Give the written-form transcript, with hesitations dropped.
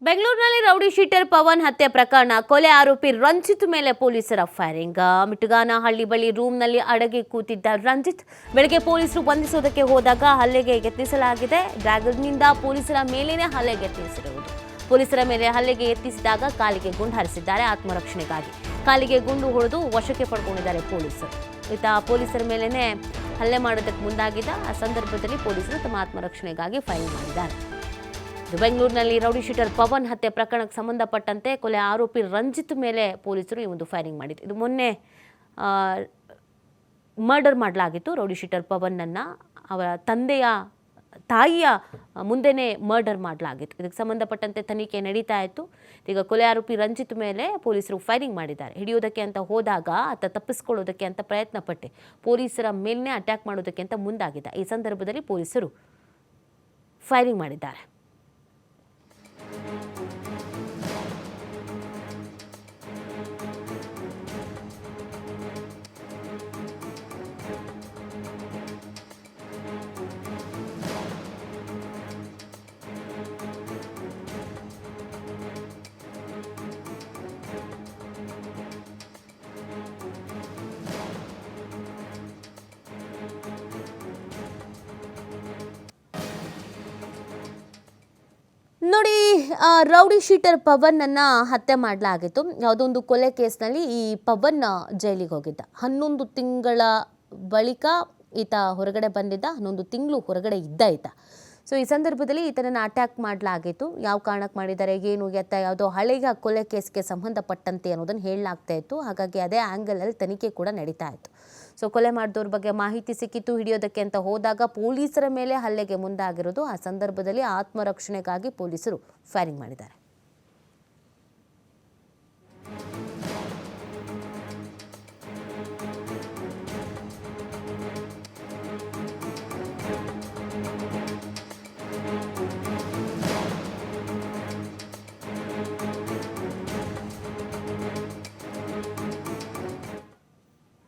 ಬೆಂಗಳೂರಿನಲ್ಲಿ rowdy sheeter Pavan ಹತ್ಯೆ ಪ್ರಕರಣ ಕೊಲೆ ಆರೋಪಿ ರಂಜಿತ್ ಮೇಲೆ ಪೊಲೀಸರ ಫೈರಿಂಗ್. ಮಿಟಗಾನಹಳ್ಳಿ ಬಳಿ ರೂಮ್ನಲ್ಲಿ ಅಡಗಿ ಕೂತಿದ್ದ ರಂಜಿತ್ ಬೆಳಗ್ಗೆ ಪೊಲೀಸರು ಬಂಧಿಸೋದಕ್ಕೆ ಹೋದಾಗ ಹಲ್ಲೆಗೆ ಯತ್ನಿಸಲಾಗಿದೆ. ಡ್ರ್ಯಾಗನ್ನಿಂದ ಪೊಲೀಸರ ಮೇಲೇನೆ ಹಲ್ಲೆಗೆ ಯತ್ನಿಸಿರುವುದು. ಪೊಲೀಸರ ಮೇಲೆ ಹಲ್ಲೆಗೆ ಯತ್ನಿಸಿದಾಗ ಕಾಲಿಗೆ ಗುಂಡು ಹಾರಿಸಿದ್ದಾರೆ. ಆತ್ಮರಕ್ಷಣೆಗಾಗಿ ಕಾಲಿಗೆ ಗುಂಡು ಹೊಡೆದು ವಶಕ್ಕೆ ಪಡ್ಕೊಂಡಿದ್ದಾರೆ ಪೊಲೀಸರು. ಈತ ಪೊಲೀಸರ ಮೇಲೇನೆ ಹಲ್ಲೆ ಮಾಡೋದಕ್ಕೆ ಮುಂದಾಗಿದ್ದ. ಆ ಸಂದರ್ಭದಲ್ಲಿ ಪೊಲೀಸರು ತಮ್ಮ ಆತ್ಮರಕ್ಷಣೆಗಾಗಿ ಫೈರಿಂಗ್ ಮಾಡಿದ್ದಾರೆ. ಬೆಂಗಳೂರಿನಲ್ಲಿ ರೌಡಿ ಶೀಟರ್ ಪವನ್ ಹತ್ಯೆ ಪ್ರಕರಣಕ್ಕೆ ಸಂಬಂಧಪಟ್ಟಂತೆ ಕೊಲೆ ಆರೋಪಿ ರಂಜಿತ್ ಮೇಲೆ ಪೊಲೀಸರು ಈ ಒಂದು ಫೈರಿಂಗ್ ಮಾಡಿದ್ರು. ಇದು ಮೊನ್ನೆ ಮರ್ಡರ್ ಮಾಡಲಾಗಿತ್ತು. ರೌಡಿ ಶೀಟರ್ ಪವನ್ನನ್ನು ಅವರ ತಾಯಿಯ ಮುಂದೆನೇ ಮರ್ಡರ್ ಮಾಡಲಾಗಿತ್ತು. ಇದಕ್ಕೆ ಸಂಬಂಧಪಟ್ಟಂತೆ ತನಿಖೆ ನಡೀತಾ ಇತ್ತು. ಈಗ ಕೊಲೆ ಆರೋಪಿ ರಂಜಿತ್ ಮೇಲೆ ಪೊಲೀಸರು ಫೈರಿಂಗ್ ಮಾಡಿದ್ದಾರೆ. ಹಿಡಿಯೋದಕ್ಕೆ ಅಂತ ಹೋದಾಗ ಆತ ತಪ್ಪಿಸ್ಕೊಳ್ಳೋದಕ್ಕೆ ಅಂತ ಪ್ರಯತ್ನ ಪಟ್ಟೆ ಪೊಲೀಸರ ಮೇಲೇ ಅಟ್ಯಾಕ್ ಮಾಡೋದಕ್ಕೆ ಅಂತ ಮುಂದಾಗಿದ್ದ. ಈ ಸಂದರ್ಭದಲ್ಲಿ ಪೊಲೀಸರು ಫೈರಿಂಗ್ ಮಾಡಿದ್ದಾರೆ. ನೋಡಿ, ರೌಡಿ ಶೀಟರ್ ಪವನ್ನನ್ನು ಹತ್ಯೆ ಮಾಡಲಾಗಿತ್ತು. ಯಾವುದೊಂದು ಕೊಲೆ ಕೇಸ್ನಲ್ಲಿ ಈ ಪವನ್ ಜೈಲಿಗೆ ಹೋಗಿದ್ದ. 11 ತಿಂಗಳ ಬಳಿಕ ಈತ ಹೊರಗಡೆ ಬಂದಿದ್ದ. 11 ತಿಂಗಳು ಹೊರಗಡೆ ಇದ್ದ ಈತ. ಸೊ ಈ ಸಂದರ್ಭದಲ್ಲಿ ಈತನನ್ನು ಅಟ್ಯಾಕ್ ಮಾಡಲಾಗಿತ್ತು. ಯಾವ ಕಾರಣಕ್ಕೆ ಮಾಡಿದ್ದಾರೆ, ಏನು ಎತ್ತ, ಯಾವುದೋ ಹಳೆಯ ಕೊಲೆ ಕೇಸ್ಗೆ ಸಂಬಂಧಪಟ್ಟಂತೆ ಅನ್ನೋದನ್ನು ಹೇಳಲಾಗ್ತಾ ಇತ್ತು. ಹಾಗಾಗಿ ಅದೇ ಆ್ಯಂಗಲಲ್ಲಿ ತನಿಖೆ ಕೂಡ ನಡೀತಾ ಇತ್ತು. ಸೊ ಕೊಲೆ ಮಾಡಿದವ್ರ ಬಗ್ಗೆ ಮಾಹಿತಿ ಸಿಕ್ಕಿತ್ತು. ಹಿಡಿಯೋದಕ್ಕೆ ಅಂತ ಹೋದಾಗ ಪೊಲೀಸರ ಮೇಲೆ ಹಲ್ಲೆಗೆ ಮುಂದಾಗಿರೋದು. ಆ ಸಂದರ್ಭದಲ್ಲಿ ಆತ್ಮರಕ್ಷಣೆಗಾಗಿ ಪೊಲೀಸರು ಫೈರಿಂಗ್ ಮಾಡಿದ್ದಾರೆ.